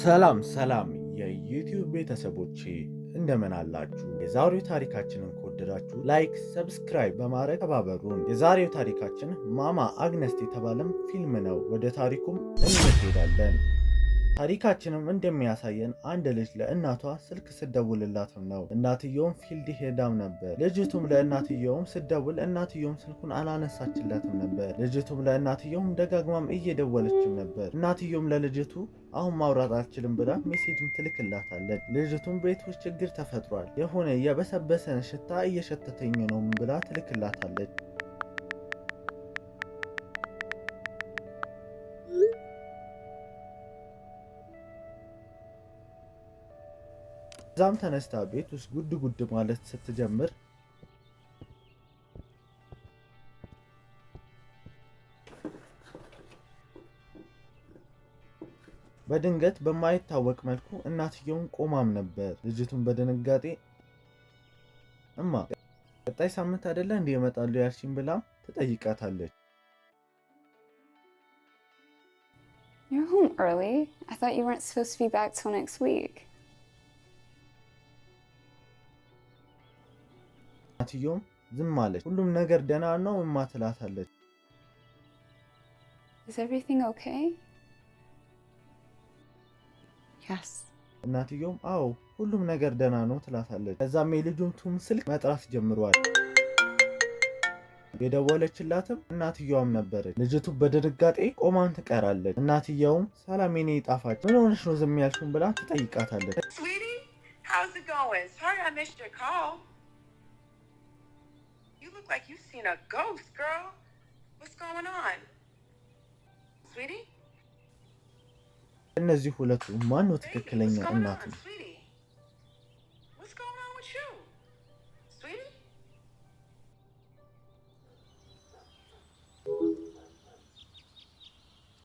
ሰላም የዩቲዩብ ቤተሰቦቼ እንደምን አላችሁ? የዛሬው ታሪካችንን ከወደዳችሁ ላይክ፣ ሰብስክራይብ በማድረግ ተባበሩን። የዛሬው ታሪካችን ማማ አግነስት የተባለም ፊልም ነው። ወደ ታሪኩም እንሄዳለን። ታሪካችንም እንደሚያሳየን አንድ ልጅ ለእናቷ ስልክ ስደውልላትም ነው። እናትየውም ፊልድ ሄዳም ነበር። ልጅቱም ለእናትየውም ስደውል እናትየውም ስልኩን አላነሳችላትም ነበር። ልጅቱም ለእናትየውም ደጋግማም እየደወለችም ነበር። እናትየውም ለልጅቱ አሁን ማውራት አልችልም ብላ ሜሴጅም ትልክላታለች። ልጅቱም ቤት ውስጥ ችግር ተፈጥሯል፣ የሆነ የበሰበሰን ሽታ እየሸተተኝ ነው ብላ ትልክላታለች። ዛም ተነስታ ቤት ውስጥ ጉድ ማለት ስትጀምር በድንገት በማይታወቅ መልኩ እናትየውን ቆማም ነበር። ልጅቱን በድንጋጤ እማ ቀጣይ ሳምንት አይደለ እንዴ ይመጣሉ ያልሽኝ ብላም ትጠይቃታለች። You're home early. I thought you weren't supposed to be back till next week. እናትየውም ዝም አለች። ሁሉም ነገር ደህና ነው እማ ትላታለች። Is everything okay? Yes. እናትየውም አዎ ሁሉም ነገር ደህና ነው ትላታለች። ከዛም የልጅቱን ስልክ መጥራት ጀምሯል። የደወለችላትም እናትየዋም ነበረች። ልጅቱ በድንጋጤ ቆማን ትቀራለች። እናትየውም ሰላም የኔ ጣፋጭ ምን ሆነሽ ነው ዝም ያልሽኝ ብላ ትጠይቃታለች። Sweetie, how's it going? Sorry I missed your call. You look like you've seen a ghost, girl. What's going on? Sweetie? እነዚህ ሁለቱ ማን ነው ትክክለኛ እናቱ?